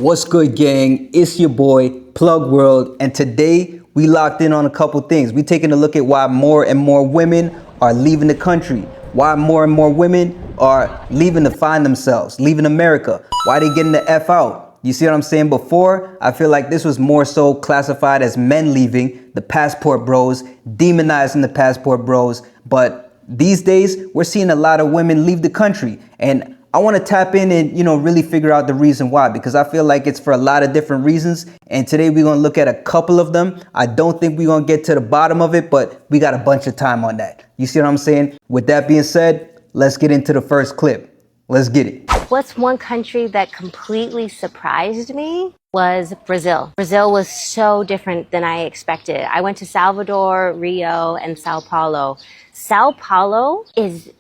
What's good, gang? It's your boy, Plug World, and today we locked in on a couple things. We taking a look at why more and more women are leaving the country, why more and more women are leaving to find themselves, leaving America, why they getting the F out. You see what I'm saying? Before, I feel like this was more so classified as men leaving, the passport bros, demonizing the passport bros, but these days, we're seeing a lot of women leave the country, and I want to tap in and, really figure out the reason why, because I feel like it's for a lot of different reasons. And today we're going to look at a couple of them. I don't think we're going to get to the bottom of it, but we got a bunch of time on that. You see what I'm saying? With that being said, let's get into the first clip. Let's get it. What's one country that completely surprised me was Brazil. Brazil was so different than I expected. I went to Salvador, Rio, and Sao Paulo. Sao Paulo is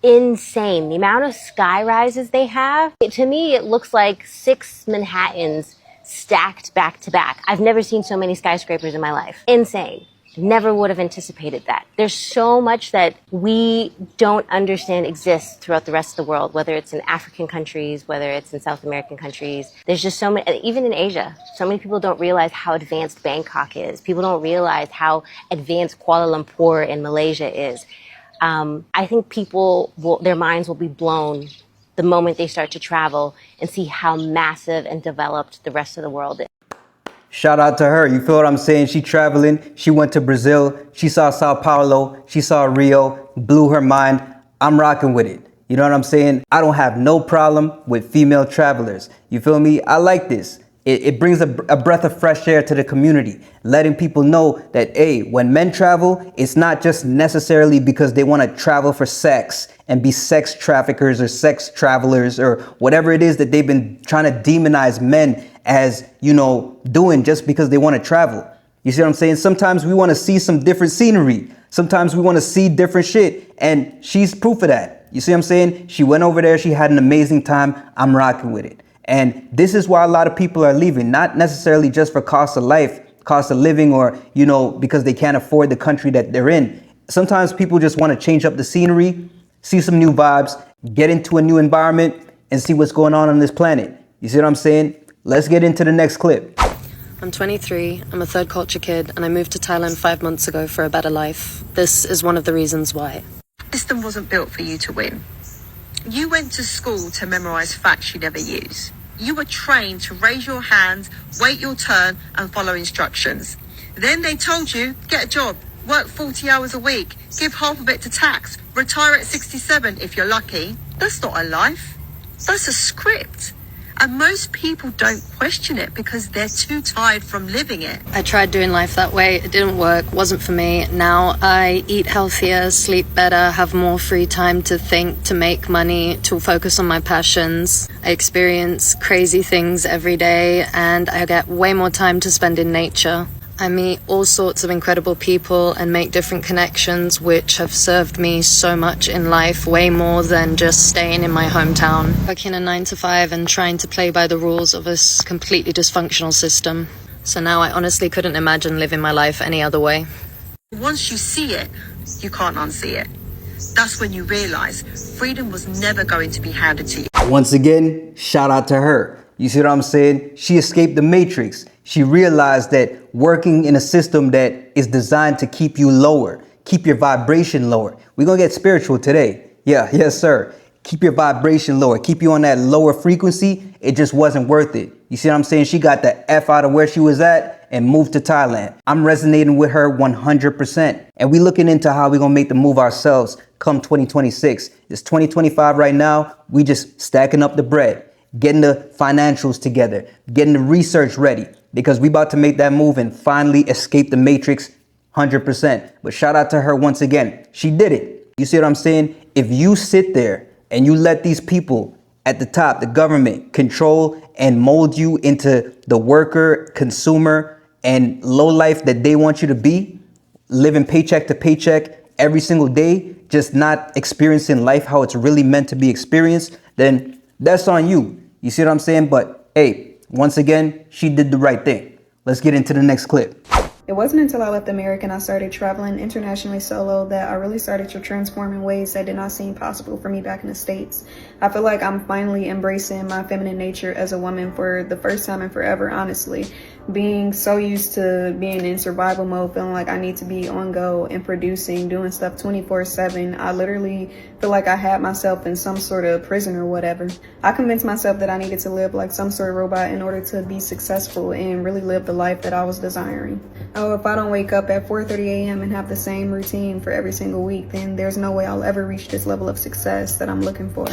insane. The amount of sky rises they have, to me, it looks like 6 Manhattans stacked back to back. I've never seen so many skyscrapers in my life. Insane. Never would have anticipated that. There's so much that we don't understand exists throughout the rest of the world, whether it's in African countries, whether it's in South American countries. There's just so many, even in Asia, so many people don't realize how advanced Bangkok is. People don't realize how advanced Kuala Lumpur in Malaysia is. I think their minds will be blown the moment they start to travel and see how massive and developed the rest of the world is. Shout out to her. You feel what I'm saying? She traveling. She went to Brazil. She saw Sao Paulo. She saw Rio. Blew her mind. I'm rocking with it. You know what I'm saying? I don't have no problem with female travelers. You feel me? I like this. It brings a breath of fresh air to the community, letting people know that, hey, when men travel, it's not just necessarily because they want to travel for sex and be sex traffickers or sex travelers or whatever it is that they've been trying to demonize men as, doing just because they want to travel. You see what I'm saying? Sometimes we want to see some different scenery. Sometimes we want to see different shit. And she's proof of that. You see what I'm saying? She went over there. She had an amazing time. I'm rocking with it. And this is why a lot of people are leaving, not necessarily just for cost of life, cost of living, or, because they can't afford the country that they're in. Sometimes people just want to change up the scenery, see some new vibes, get into a new environment, and see what's going on this planet. You see what I'm saying? Let's get into the next clip. I'm 23, I'm a third culture kid, and I moved to Thailand 5 months ago for a better life. This is one of the reasons why. The system wasn't built for you to win. You went to school to memorize facts you never use. You were trained to raise your hand, wait your turn, and follow instructions. Then they told you, get a job, work 40 hours a week, give half of it to tax, retire at 67 if you're lucky. That's not a life. That's a script. And most people don't question it because they're too tired from living it. I tried doing life that way. It didn't work, wasn't for me. Now I eat healthier, sleep better, have more free time to think, to make money, to focus on my passions. I experience crazy things every day, and I get way more time to spend in nature. I meet all sorts of incredible people and make different connections, which have served me so much in life, way more than just staying in my hometown. Working a 9 to 5 and trying to play by the rules of a completely dysfunctional system. So now I honestly couldn't imagine living my life any other way. Once you see it, you can't unsee it. That's when you realize freedom was never going to be handed to you. Once again, shout out to her. You see what I'm saying? She escaped the matrix. She realized that working in a system that is designed to keep you lower, keep your vibration lower. We're going to get spiritual today. Yeah, yes, sir. Keep your vibration lower, keep you on that lower frequency. It just wasn't worth it. You see what I'm saying? She got the F out of where she was at and moved to Thailand. I'm resonating with her 100%. And we looking into how we're going to make the move ourselves come 2026. It's 2025 right now. We just stacking up the bread, getting the financials together, getting the research ready, because we about to make that move and finally escape the matrix 100%. But shout out to her once again. She did it. You see what I'm saying? If you sit there and you let these people at the top, the government, control and mold you into the worker, consumer, and low life that they want you to be, living paycheck to paycheck every single day, just not experiencing life how it's really meant to be experienced, then that's on you. You see what I'm saying? But hey, once again, she did the right thing. Let's get into the next clip. It wasn't until I left America and I started traveling internationally solo that I really started to transform in ways that did not seem possible for me back in the States. I feel like I'm finally embracing my feminine nature as a woman for the first time in forever, honestly. Being so used to being in survival mode, feeling like I need to be on go and producing, doing stuff 24/7, I literally feel like I had myself in some sort of prison or whatever. I convinced myself that I needed to live like some sort of robot in order to be successful and really live the life that I was desiring. Oh, if I don't wake up at 4:30 a.m. and have the same routine for every single week, then there's no way I'll ever reach this level of success that I'm looking for.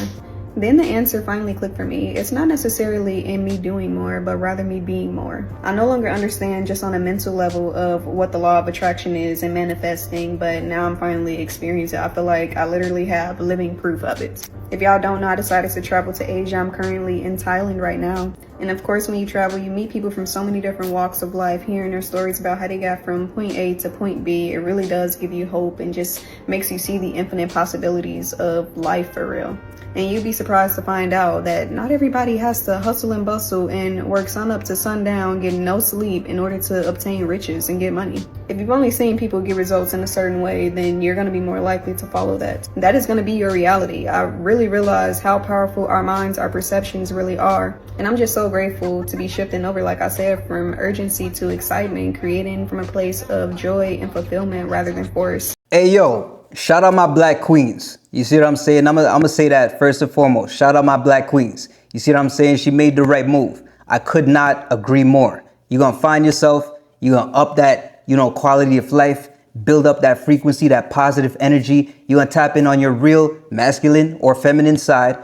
Then the answer finally clicked for me. It's not necessarily in me doing more, but rather me being more. I no longer understand just on a mental level of what the law of attraction is and manifesting, but now I'm finally experiencing it. I feel like I literally have living proof of it. If y'all don't know, I decided to travel to Asia. I'm currently in Thailand right now. And of course, when you travel, you meet people from so many different walks of life, hearing their stories about how they got from point A to point B. It really does give you hope and just makes you see the infinite possibilities of life for real. And you'd be surprised to find out that not everybody has to hustle and bustle and work sun up to sundown, getting no sleep in order to obtain riches and get money. If you've only seen people get results in a certain way, then you're going to be more likely to follow that. That is going to be your reality. I really realize how powerful our minds, our perceptions really are. And I'm just so grateful to be shifting over, like I said, from urgency to excitement, creating from a place of joy and fulfillment rather than force. Hey, yo, shout out my black queens. You see what I'm saying? I'm gonna say that first and foremost. Shout out my black queens. You see what I'm saying? She made the right move. I could not agree more. You're gonna find yourself, you're gonna up that, quality of life, build up that frequency, that positive energy. You're gonna tap in on your real masculine or feminine side,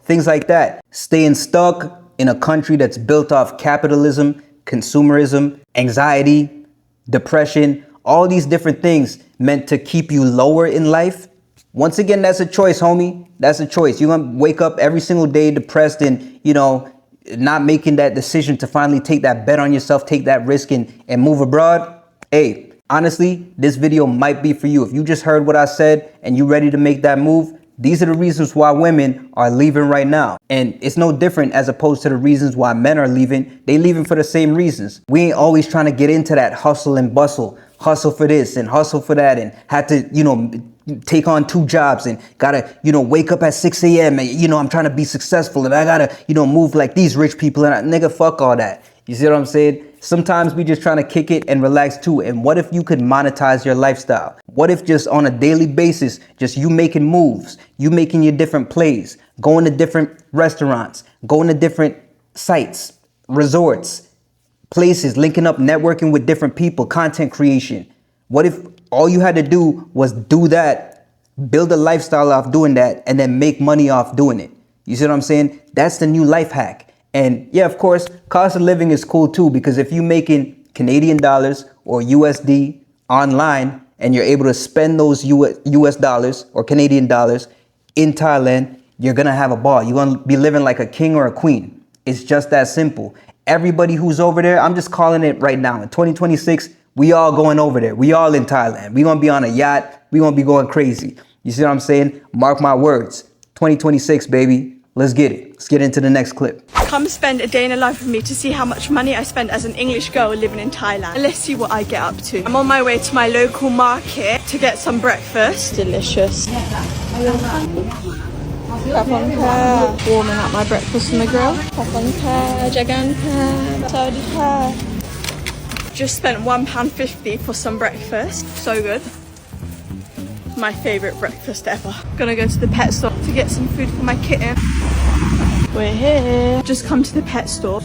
things like that. Staying stuck in a country that's built off capitalism, consumerism, anxiety, depression, all these different things meant to keep you lower in life. Once again, that's a choice, homie. That's a choice. You're going to wake up every single day depressed and, not making that decision to finally take that bet on yourself, take that risk and move abroad. Hey, honestly, this video might be for you. If you just heard what I said and you're ready to make that move, these are the reasons why women are leaving right now. And it's no different as opposed to the reasons why men are leaving. They leaving for the same reasons. We ain't always trying to get into that hustle and bustle. Hustle for this and hustle for that and had to, take on 2 jobs and gotta, wake up at 6 a.m. and, I'm trying to be successful and I gotta, move like these rich people and nigga, fuck all that. You see what I'm saying? Sometimes we just trying to kick it and relax too. And what if you could monetize your lifestyle? What if just on a daily basis, just you making moves, you making your different plays, going to different restaurants, going to different sites, resorts, places, linking up, networking with different people, content creation. What if all you had to do was do that, build a lifestyle off doing that, and then make money off doing it? You see what I'm saying? That's the new life hack. And yeah, of course, cost of living is cool too, because if you're making Canadian dollars or USD online and you're able to spend those US dollars or Canadian dollars in Thailand, you're going to have a ball. You're going to be living like a king or a queen. It's just that simple. Everybody who's over there, I'm just calling it right now. In 2026, we all going over there. We all in Thailand. We going to be on a yacht. We going to be going crazy. You see what I'm saying? Mark my words. 2026, baby. Let's get it. Let's get into the next clip. Come spend a day in a life with me to see how much money I spend as an English girl living in Thailand. And let's see what I get up to. I'm on my way to my local market to get some breakfast. Delicious. Warming up my breakfast on the grill. Just spent £1.50 for some breakfast. So good. My favourite breakfast ever. Gonna go to the pet store to get some food for my kitten. We're here. Just come to the pet store.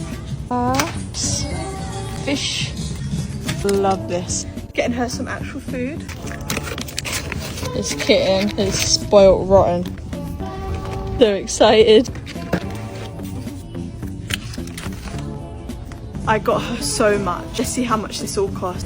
Fish. Love this. Getting her some actual food. This kitten is spoiled rotten. So excited. I got her so much. Let's see how much this all costs.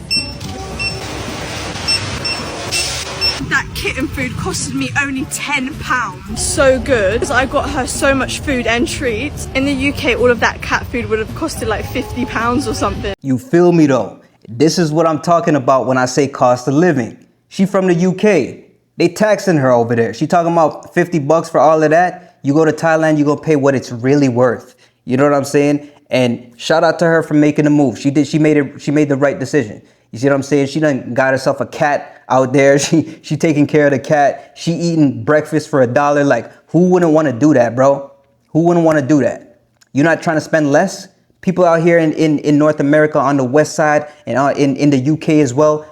That kitten food costed me only £10. So good. Because I got her so much food and treats. In the UK, all of that cat food would have costed like £50 or something. You feel me though? This is what I'm talking about when I say cost of living. She from the UK. They taxing her over there. She talking about $50 for all of that. You go to Thailand, you go pay what it's really worth. You know what I'm saying? And shout out to her for making the move. She made the right decision. You see what I'm saying? She done got herself a cat out there. She taking care of the cat. She eating breakfast for $1. Like, who wouldn't want to do that, bro? Who wouldn't want to do that? You're not trying to spend less? People out here in North America on the west side and in the UK as well,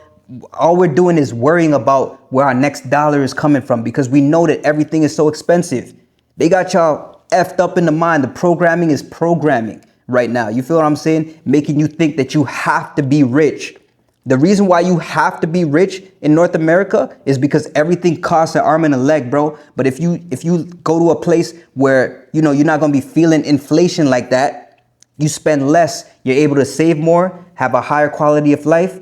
all we're doing is worrying about where our next dollar is coming from because we know that everything is so expensive. They got y'all effed up in the mind. The programming is programming right now. You feel what I'm saying? Making you think that you have to be rich. The reason why you have to be rich in North America is because everything costs an arm and a leg, bro. But if you go to a place where, you know, you're not going to be feeling inflation like that, you spend less, you're able to save more, have a higher quality of life,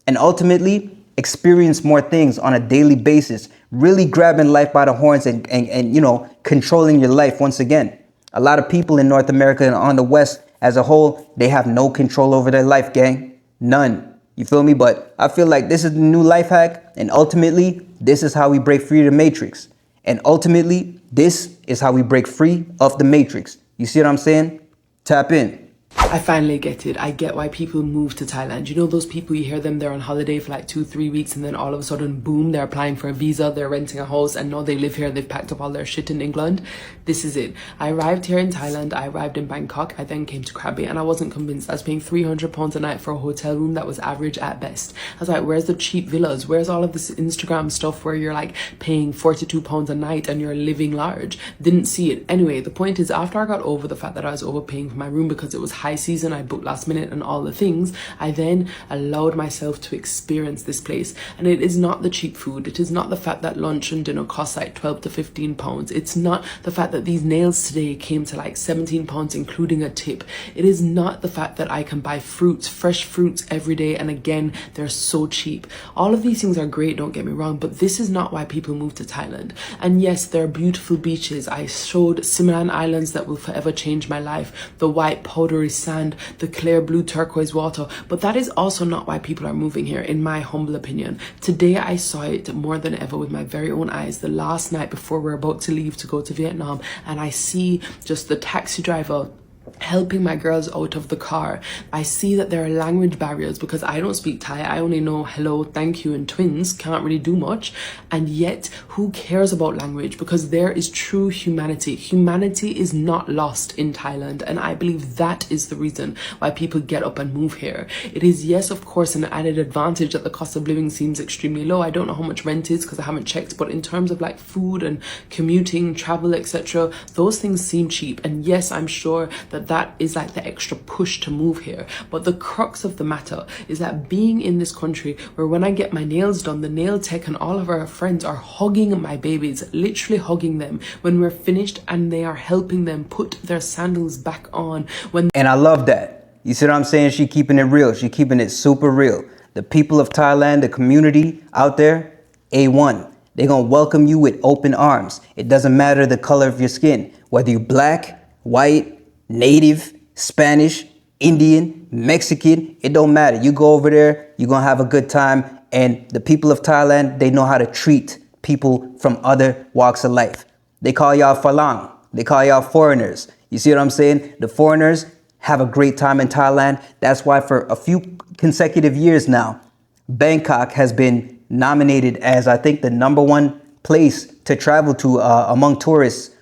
and ultimately experience more things on a daily basis, really grabbing life by the horns and you know, controlling your life once again. A lot of people in North America and on the West as a whole, they have no control over their life, gang. None. You feel me? But I feel like this is the new life hack. And ultimately, this is how we break free of the matrix. And ultimately, this is how we break free of the matrix. You see what I'm saying? Tap in. I finally get it. I get why people move to Thailand. You know those people, you hear them, they're on holiday for like 2-3 weeks and then all of a sudden, boom, they're applying for a visa, they're renting a house and now they live here and they've packed up all their shit in England. This is it. I arrived here in Thailand. I arrived in Bangkok. I then came to Krabi and I wasn't convinced. I was paying £300 a night for a hotel room that was average at best. I was like, where's the cheap villas? Where's all of this Instagram stuff where you're like paying £42 a night and you're living large? Didn't see it. Anyway, the point is, after I got over the fact that I was overpaying for my room because it was high season, I booked last minute and all the things, I then allowed myself to experience this place. And it is not the cheap food. It is not the fact that lunch and dinner costs like 12 to 15 pounds. It's not the fact that these nails today came to like 17 pounds including a tip. It is not the fact that I can buy fruits, fresh fruits every day, and again, they're so cheap. All of these things are great, don't get me wrong, but this is not why people move to Thailand. And yes, there are beautiful beaches. I showed Simulan Islands that will forever change my life, the white powdery sand, the clear blue turquoise water, but that is also not why people are moving here, in my humble opinion. Today I saw it more than ever with my very own eyes, the last night before we're about to leave to go to Vietnam, and I see just the taxi driver helping my girls out of the car. I see that there are language barriers because I don't speak Thai. I only know hello, thank you, and twins. Can't really do much. And yet, who cares about language? Because there is true humanity. Humanity is not lost in Thailand. And I believe that is the reason why people get up and move here. It is, yes, of course, an added advantage that the cost of living seems extremely low. I don't know how much rent is because I haven't checked. But in terms of like food and commuting, travel, etc., those things seem cheap. And yes, I'm sure that is like the extra push to move here. But the crux of the matter is that being in this country where when I get my nails done, the nail tech and all of our friends are hugging my babies, literally hugging them when we're finished, and they are helping them put their sandals back on. And I love that. You see what I'm saying? She keeping it real. She keeping it super real. The people of Thailand, the community out there, A1. They're going to welcome you with open arms. It doesn't matter the color of your skin, whether you're black, white, Native, Spanish, Indian, Mexican, it don't matter. You go over there, you're going to have a good time. And the people of Thailand, they know how to treat people from other walks of life. They call y'all Falang. They call y'all foreigners. You see what I'm saying? The foreigners have a great time in Thailand. That's why for a few consecutive years now, Bangkok has been nominated as, I think, the #1 place to travel to among tourists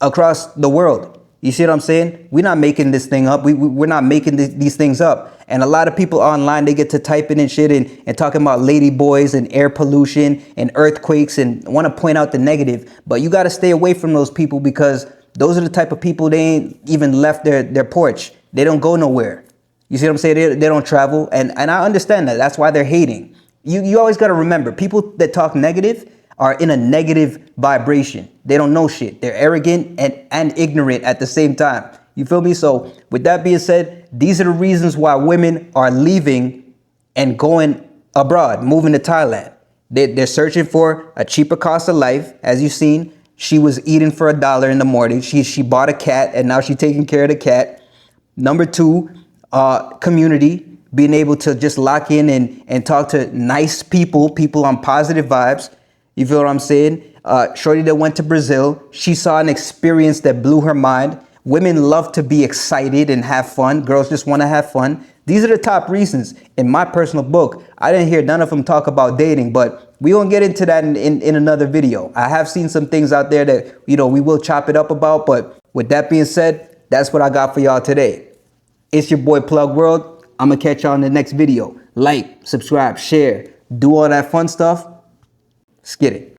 across the world. You see what I'm saying? We're not making this thing up. We're not making these things up. And a lot of people online, they get to typing and shit and talking about lady boys and air pollution and earthquakes and want to point out the negative. But you got to stay away from those people because those are the type of people, they ain't even left their porch. They don't go nowhere. You see what I'm saying? They don't travel. And I understand that. That's why they're hating. You always got to remember, people that talk negative are in a negative vibration. They don't know shit. They're arrogant and ignorant at the same time. You feel me? So with that being said, these are the reasons why women are leaving and going abroad, moving to Thailand. They're searching for a cheaper cost of life. As you've seen, she was eating for $1 in the morning. She bought a cat and now she's taking care of the cat. Number 2, community. Being able to just lock in and talk to nice people on positive vibes. You feel what I'm saying? Shorty that went to Brazil, she saw an experience that blew her mind. Women love to be excited and have fun. Girls just want to have fun. These are the top reasons in my personal book. I didn't hear none of them talk about dating, but we won't get into that in another video. I have seen some things out there that, we will chop it up about, but with that being said, that's what I got for y'all today. It's your boy Plug World. I'm gonna catch y'all in the next video. Like, subscribe, share, do all that fun stuff. Let's get it.